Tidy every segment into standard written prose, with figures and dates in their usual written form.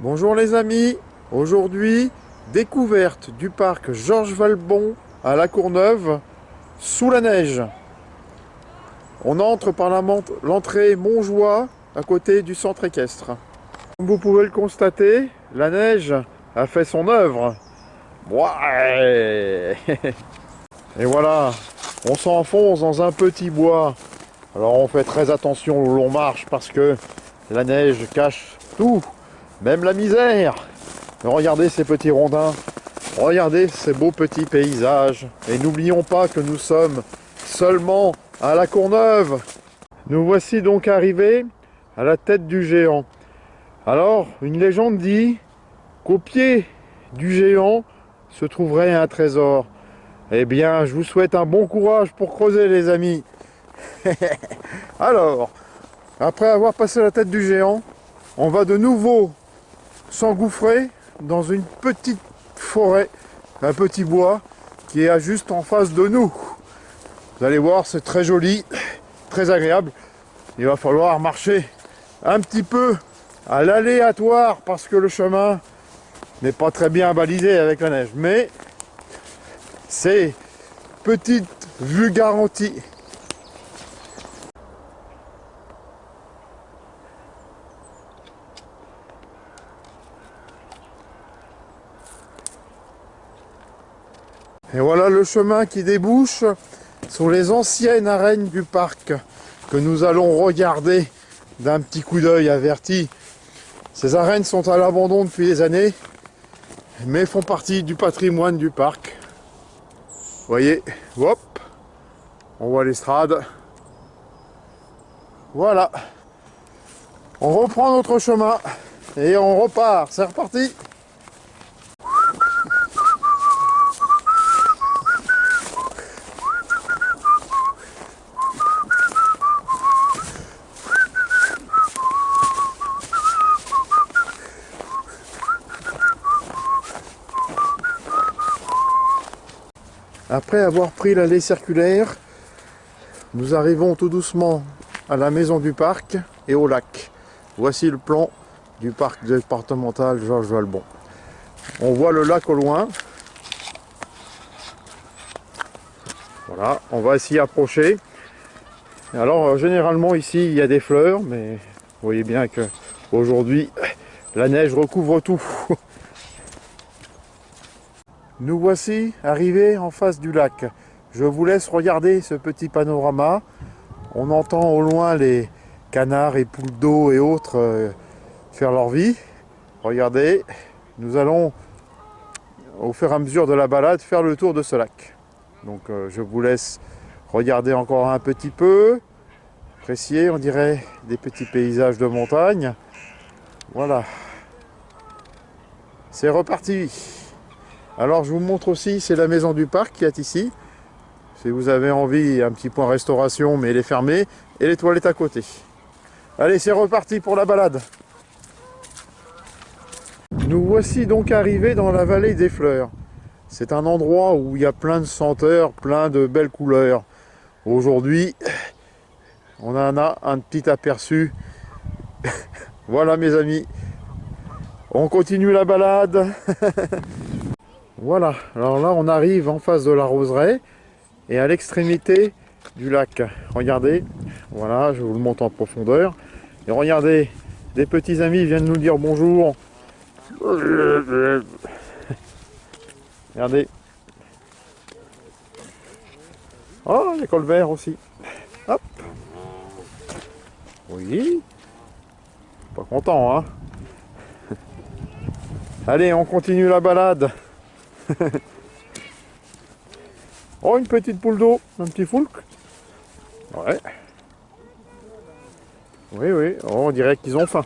Bonjour les amis, aujourd'hui découverte du parc Georges Valbon à La Courneuve sous la neige. On entre par l'entrée Montjoie à côté du centre équestre. Comme vous pouvez le constater, la neige a fait son œuvre. Ouais. Et voilà, on s'enfonce dans un petit bois. Alors on fait très attention où l'on marche parce que la neige cache tout, même la misère. Regardez ces petits rondins, regardez ces beaux petits paysages. Et n'oublions pas que nous sommes seulement à La Courneuve. Nous voici donc arrivés à la tête du géant. Alors, une légende dit qu'au pied du géant se trouverait un trésor. Eh bien, je vous souhaite un bon courage pour creuser, les amis. Alors, après avoir passé la tête du géant, on va de nouveau s'engouffrer dans une petite forêt, un petit bois qui est juste en face de nous. Vous allez voir, c'est très joli, très agréable. Il va falloir marcher un petit peu à l'aléatoire parce que le chemin n'est pas très bien balisé avec la neige. Mais c'est petite vue garantie. Et voilà le chemin qui débouche sur les anciennes arènes du parc que nous allons regarder d'un petit coup d'œil averti. Ces arènes sont à l'abandon depuis des années, mais font partie du patrimoine du parc. Vous voyez, hop, on voit l'estrade. Voilà, on reprend notre chemin et on repart. C'est reparti. Après avoir pris l'allée circulaire, nous arrivons tout doucement à la maison du parc et au lac. Voici le plan du parc départemental Georges Valbon. On voit le lac au loin. Voilà, on va s'y approcher. Alors généralement ici il y a des fleurs, mais vous voyez bien que aujourd'hui la neige recouvre tout. Nous voici arrivés en face du lac. Je vous laisse regarder ce petit panorama. On entend au loin les canards et poules d'eau et autres faire leur vie. Regardez, nous allons au fur et à mesure de la balade faire le tour de ce lac. Donc je vous laisse regarder encore un petit peu, apprécier, on dirait des petits paysages de montagne. Voilà, c'est reparti. Alors je vous montre aussi, c'est la maison du parc qui est ici. Si vous avez envie, un petit point restauration, mais elle est fermée, et les toilettes à côté. Allez, c'est reparti pour la balade. Nous voici donc arrivés dans la vallée des fleurs. C'est un endroit où il y a plein de senteurs, plein de belles couleurs. Aujourd'hui, on en a un petit aperçu. Voilà mes amis, on continue la balade. Voilà, alors là on arrive en face de la roseraie et à l'extrémité du lac. Regardez, voilà, je vous le montre en profondeur. Et regardez, des petits amis viennent nous dire bonjour. Regardez. Oh, les colverts aussi. Hop. Oui. Pas content, hein. Allez, on continue la balade. Oh, une petite poule d'eau, un petit foulque. Ouais. Oui, oui, oh, on dirait qu'ils ont faim.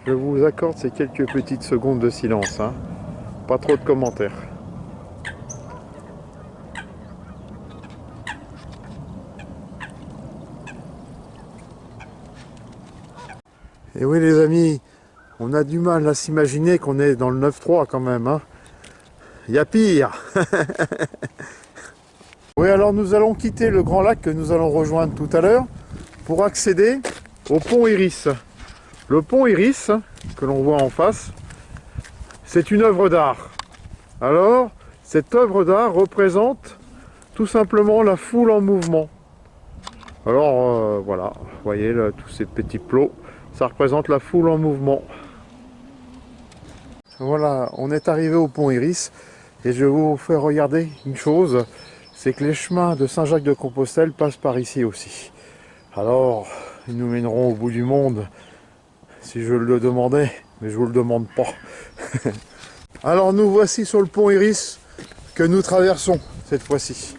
Je vous accorde ces quelques petites secondes de silence, hein. Pas trop de commentaires. Et oui les amis, on a du mal à s'imaginer qu'on est dans le 9-3 quand même, hein. Il y a pire. Oui, alors nous allons quitter le grand lac que nous allons rejoindre tout à l'heure pour accéder au pont Iris. Le pont Iris, que l'on voit en face, c'est une œuvre d'art. Alors, cette œuvre d'art représente tout simplement la foule en mouvement. Alors, voilà, vous voyez là, tous ces petits plots, ça représente la foule en mouvement. Voilà, on est arrivé au pont Iris et je vais vous faire regarder une chose, c'est que les chemins de Saint-Jacques-de-Compostelle passent par ici aussi. Alors, ils nous mèneront au bout du monde si je le demandais, mais je vous le demande pas. Alors nous voici sur le pont Iris que nous traversons cette fois-ci.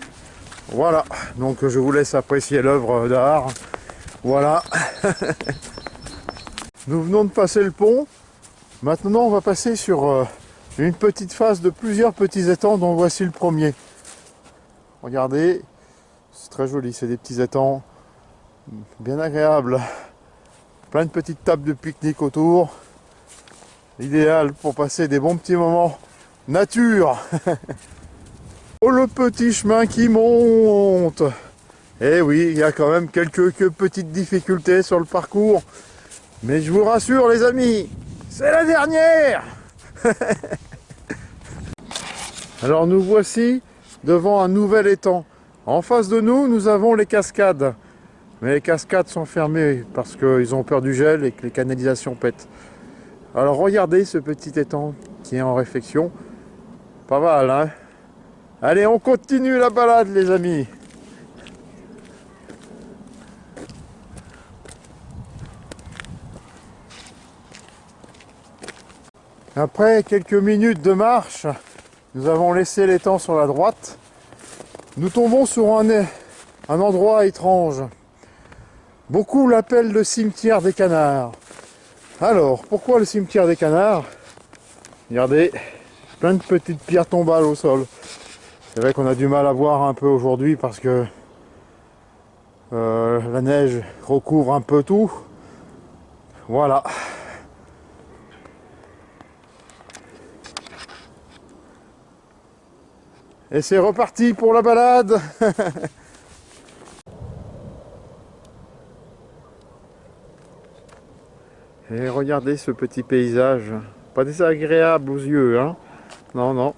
Voilà, donc je vous laisse apprécier l'œuvre d'art. Voilà. Nous venons de passer le pont. Maintenant on va passer sur une petite phase de plusieurs petits étangs dont voici le premier. Regardez, c'est très joli, c'est des petits étangs bien agréables. Plein de petites tables de pique-nique autour. Idéal pour passer des bons petits moments nature. Oh, le petit chemin qui monte. Eh oui, il y a quand même quelques petites difficultés sur le parcours. Mais je vous rassure les amis, c'est la dernière. Alors nous voici devant un nouvel étang. En face de nous, nous avons les cascades. Mais les cascades sont fermées parce qu'ils ont peur du gel et que les canalisations pètent. Alors regardez ce petit étang qui est en réfection. Pas mal, hein? Allez, on continue la balade les amis. Après quelques minutes de marche, nous avons laissé l'étang sur la droite. Nous tombons sur un endroit étrange. Beaucoup l'appellent le cimetière des canards. Alors, pourquoi le cimetière des canards? Regardez, plein de petites pierres tombales au sol. C'est vrai qu'on a du mal à voir un peu aujourd'hui parce que la neige recouvre un peu tout. Voilà. Et c'est reparti pour la balade. Et regardez ce petit paysage. Pas désagréable aux yeux, hein. Non, non.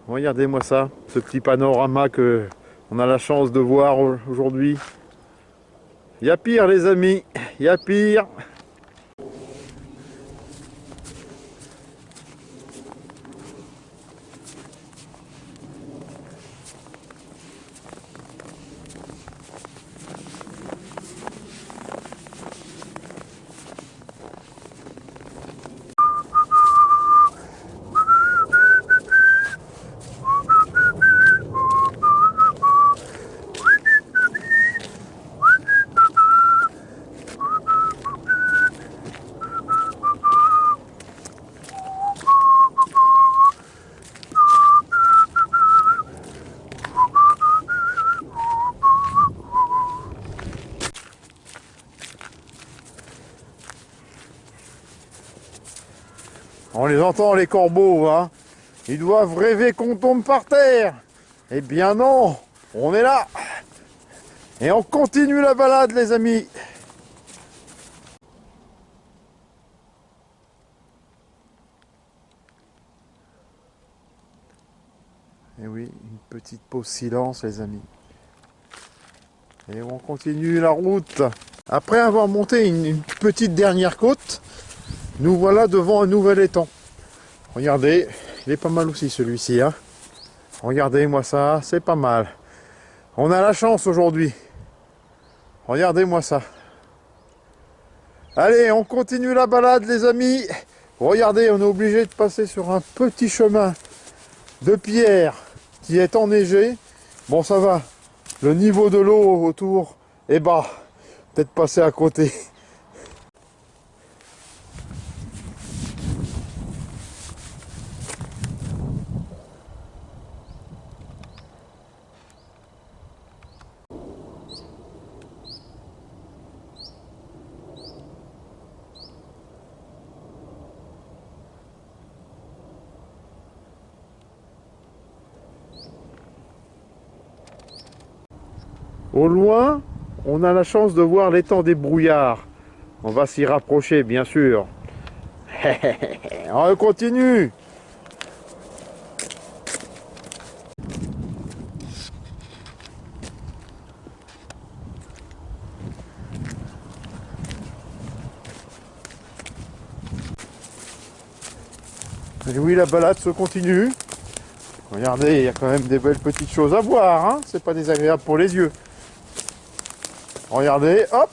Regardez-moi ça, ce petit panorama que on a la chance de voir aujourd'hui. Il y a pire les amis, il y a pire. On les entend les corbeaux, hein. Ils doivent rêver qu'on tombe par terre. Eh bien non, on est là. Et on continue la balade les amis. Et oui, une petite pause silence les amis. Et on continue la route. Après avoir monté une petite dernière côte, nous voilà devant un nouvel étang. Regardez, il est pas mal aussi celui-ci, hein. Regardez-moi ça, c'est pas mal. On a la chance aujourd'hui. Regardez-moi ça. Allez, on continue la balade les amis. Regardez, on est obligé de passer sur un petit chemin de pierre qui est enneigé. Bon, ça va. Le niveau de l'eau autour est bas. Peut-être passer à côté. Au loin, on a la chance de voir l'étang des brouillards. On va s'y rapprocher, bien sûr. On continue. Et oui, la balade se continue. Regardez, il y a quand même des belles petites choses à voir, hein. C'est pas désagréable pour les yeux. Regardez, hop.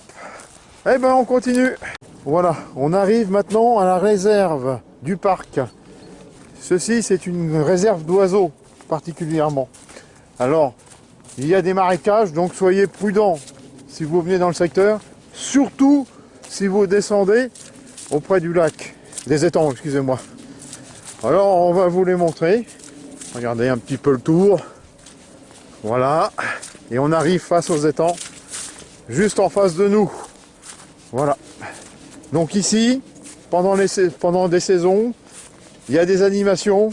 Eh ben, on continue. Voilà, on arrive maintenant à la réserve du parc. Ceci, c'est une réserve d'oiseaux, particulièrement. Alors, il y a des marécages, donc soyez prudents si vous venez dans le secteur. Surtout si vous descendez auprès du lac, des étangs, excusez-moi. Alors, on va vous les montrer. Regardez un petit peu le tour. Voilà. Et on arrive face aux étangs, juste en face de nous. Voilà. Donc ici, pendant des saisons, il y a des animations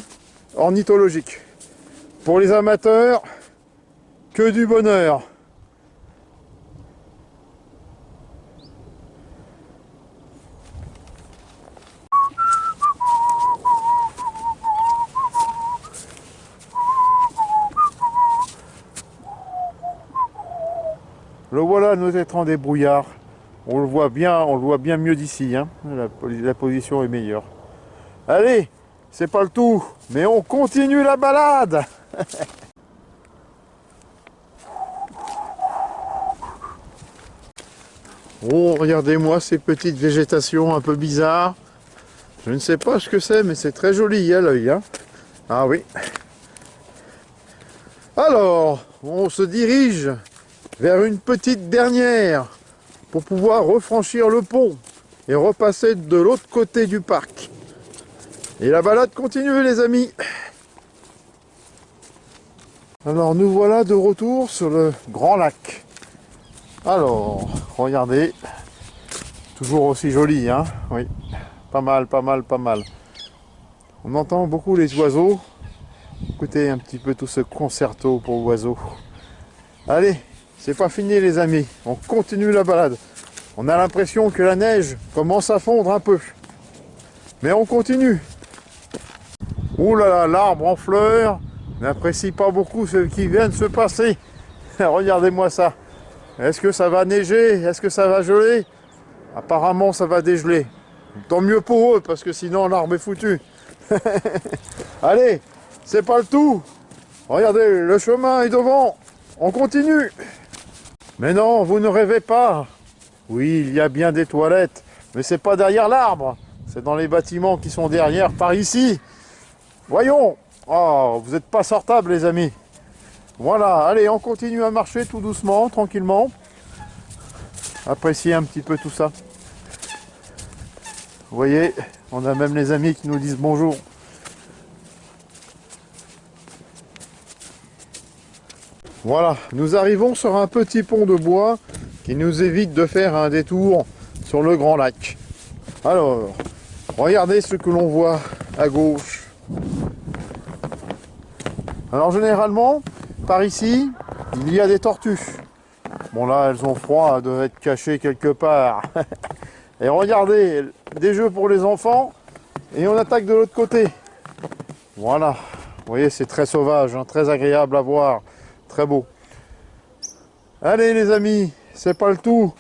ornithologiques. Pour les amateurs, que du bonheur. Le voilà, nos étangs des brouillards. On le voit bien mieux d'ici, hein. La position est meilleure. Allez, c'est pas le tout, mais on continue la balade. Oh, regardez-moi ces petites végétations un peu bizarres. Je ne sais pas ce que c'est, mais c'est très joli à l'œil, hein. Ah oui. Alors, on se dirige vers une petite dernière pour pouvoir refranchir le pont et repasser de l'autre côté du parc. Et la balade continue, les amis. Alors, nous voilà de retour sur le grand lac. Alors, regardez. Toujours aussi joli, hein? Oui. Pas mal, pas mal, pas mal. On entend beaucoup les oiseaux. Écoutez un petit peu tout ce concerto pour oiseaux. Allez, c'est pas fini, les amis. On continue la balade. On a l'impression que la neige commence à fondre un peu. Mais on continue. Ouh là là, l'arbre en fleurs n'apprécie pas beaucoup ce qui vient de se passer. Regardez-moi ça. Est-ce que ça va neiger? Est-ce que ça va geler? Apparemment, ça va dégeler. Tant mieux pour eux, parce que sinon, l'arbre est foutu. Allez, c'est pas le tout. Regardez, le chemin est devant. On continue. Mais non, vous ne rêvez pas. Oui, il y a bien des toilettes, mais c'est pas derrière l'arbre. C'est dans les bâtiments qui sont derrière, par ici. Voyons. Oh, vous n'êtes pas sortables, les amis. Voilà, allez, on continue à marcher tout doucement, tranquillement. Appréciez un petit peu tout ça. Vous voyez, on a même les amis qui nous disent bonjour. Voilà, nous arrivons sur un petit pont de bois qui nous évite de faire un détour sur le grand lac. Alors, regardez ce que l'on voit à gauche. Alors généralement, par ici, il y a des tortues. Bon là, elles ont froid, elles doivent être cachées quelque part. Et regardez, des jeux pour les enfants, et on attaque de l'autre côté. Voilà, vous voyez, c'est très sauvage, hein, très agréable à voir, très beau. Allez les amis, c'est pas le tout,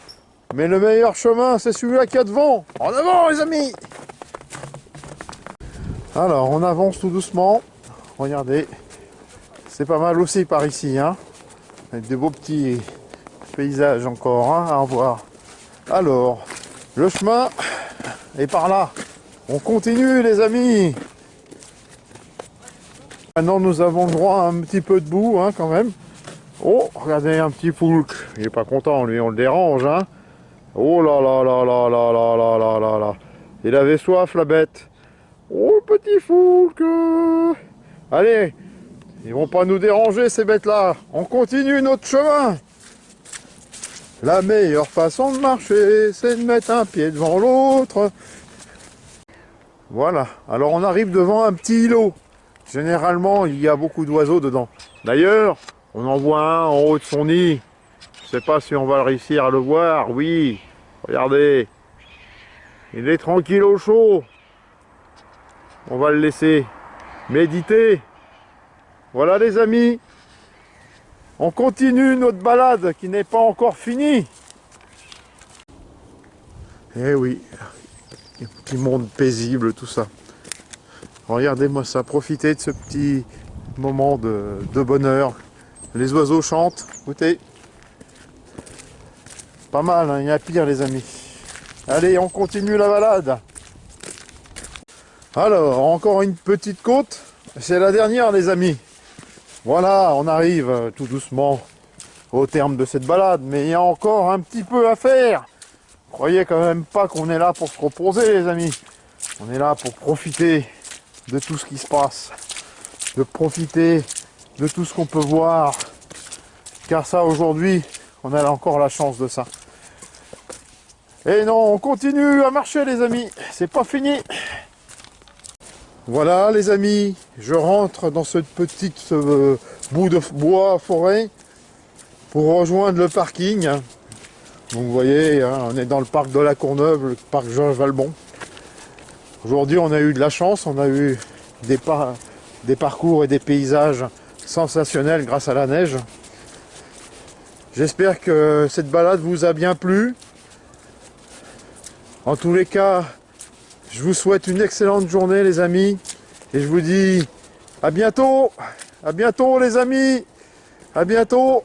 mais le meilleur chemin, c'est celui-là qu'il y a devant. En avant les amis! Alors, on avance tout doucement. Regardez, c'est pas mal aussi par ici, hein, avec des beaux petits paysages encore, hein, à voir. Alors, le chemin est par là. On continue les amis. Maintenant nous avons le droit à un petit peu de boue, hein, quand même. Oh, regardez un petit poulpe. Il est pas content, lui, on le dérange, hein. Oh là là là là là là là là là là. Il avait soif, la bête. Oh, petit foulque. Allez, ils vont pas nous déranger, ces bêtes-là. On continue notre chemin. La meilleure façon de marcher, c'est de mettre un pied devant l'autre. Voilà, alors on arrive devant un petit îlot. Généralement, il y a beaucoup d'oiseaux dedans. D'ailleurs, on en voit un en haut de son nid. Je sais pas si on va réussir à le voir. Oui, regardez. Il est tranquille au chaud. On va le laisser méditer. Voilà les amis. On continue notre balade qui n'est pas encore finie. Eh oui, un petit monde paisible, tout ça. Regardez-moi ça, profitez de ce petit moment de bonheur. Les oiseaux chantent, écoutez. Pas mal, hein, il y a pire les amis. Allez, on continue la balade. Alors, encore une petite côte. C'est la dernière les amis. Voilà, on arrive tout doucement au terme de cette balade. Mais il y a encore un petit peu à faire. Croyez quand même pas qu'on est là pour se reposer les amis. On est là pour profiter de tout ce qui se passe. De profiter de tout ce qu'on peut voir. Car ça aujourd'hui, on a encore la chance de ça. Et non, on continue à marcher les amis. C'est pas fini. Voilà les amis, je rentre dans cette petite bout de bois forêt pour rejoindre le parking. Donc vous voyez, hein, on est dans le parc de la Courneuve, le parc Georges Valbon. Aujourd'hui on a eu de la chance, on a eu des parcours et des paysages sensationnels grâce à la neige. J'espère que cette balade vous a bien plu. En tous les cas, je vous souhaite une excellente journée les amis. Et je vous dis à bientôt les amis. À bientôt.